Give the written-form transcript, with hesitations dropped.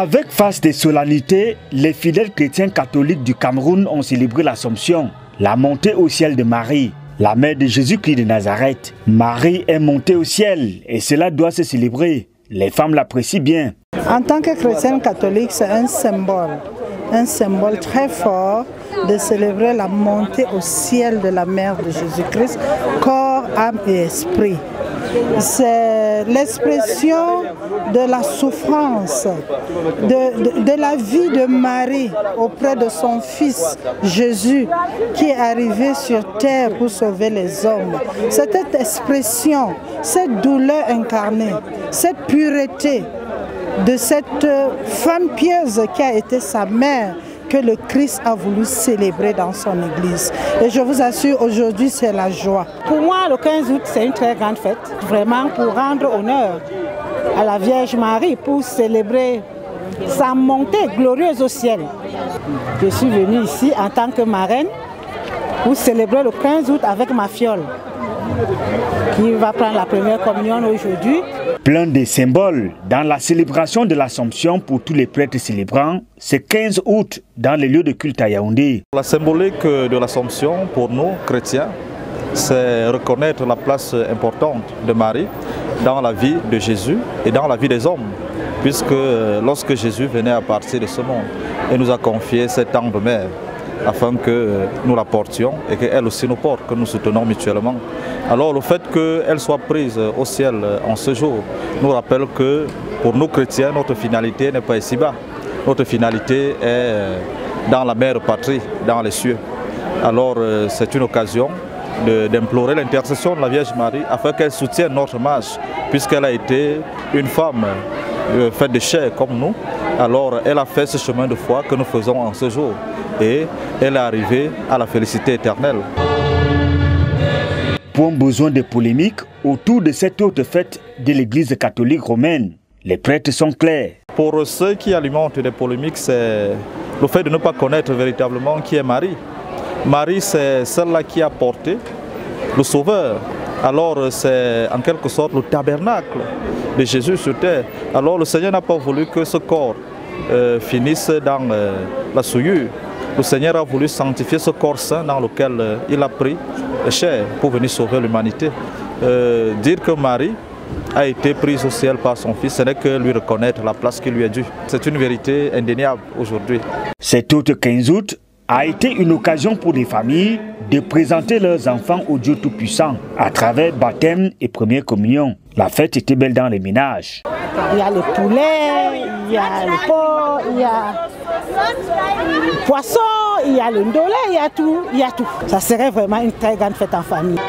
Avec face des solennités, les fidèles chrétiens catholiques du Cameroun ont célébré l'Assomption, la montée au ciel de Marie, la mère de Jésus-Christ de Nazareth. Marie est montée au ciel et cela doit se célébrer. Les femmes l'apprécient bien. En tant que chrétienne catholique, c'est un symbole très fort de célébrer la montée au ciel de la mère de Jésus-Christ, corps, âme et esprit. C'est l'expression de la souffrance, de la vie de Marie auprès de son fils Jésus qui est arrivé sur terre pour sauver les hommes. Cette expression, cette douleur incarnée, cette pureté de cette femme pieuse qui a été sa mère, que le Christ a voulu célébrer dans son église. Et je vous assure, aujourd'hui, c'est la joie. Pour moi, le 15 août, c'est une très grande fête, vraiment pour rendre honneur à la Vierge Marie, pour célébrer sa montée glorieuse au ciel. Je suis venue ici en tant que marraine pour célébrer le 15 août avec ma fiole, qui va prendre la première communion aujourd'hui. Plein de symboles dans la célébration de l'Assomption pour tous les prêtres célébrants, c'est 15 août dans les lieux de culte à Yaoundé. La symbolique de l'Assomption pour nous, chrétiens, c'est reconnaître la place importante de Marie dans la vie de Jésus et dans la vie des hommes. Puisque lorsque Jésus venait à partir de ce monde, il nous a confié cette tendre mère, afin que nous la portions et qu'elle aussi nous porte, que nous soutenons mutuellement. Alors le fait qu'elle soit prise au ciel en ce jour nous rappelle que pour nous chrétiens, notre finalité n'est pas ici-bas. Notre finalité est dans la mère patrie, dans les cieux. Alors c'est une occasion d'implorer l'intercession de la Vierge Marie afin qu'elle soutienne notre marche, puisqu'elle a été une femme faite de chair comme nous. Alors elle a fait ce chemin de foi que nous faisons en ce jour et elle est arrivée à la félicité éternelle. Point besoin de polémiques autour de cette autre fête de l'Église catholique romaine. Les prêtres sont clairs. Pour ceux qui alimentent des polémiques, c'est le fait de ne pas connaître véritablement qui est Marie. Marie, c'est celle-là qui a porté le Sauveur. Alors c'est en quelque sorte le tabernacle de Jésus sur terre. Alors le Seigneur n'a pas voulu que ce corps finisse dans la souillure. Le Seigneur a voulu sanctifier ce corps saint dans lequel il a pris chair pour venir sauver l'humanité. Dire que Marie a été prise au ciel par son Fils, ce n'est que lui reconnaître la place qui lui est due. C'est une vérité indéniable aujourd'hui. Cet autre 15 août a été une occasion pour les familles de présenter leurs enfants au Dieu Tout-Puissant à travers baptême et première communion. La fête était belle dans les ménages. Il y a le poulet, il y a le porc, il y a le poisson, il y a le ndolé, il y a tout. Ça serait vraiment une très grande fête en famille.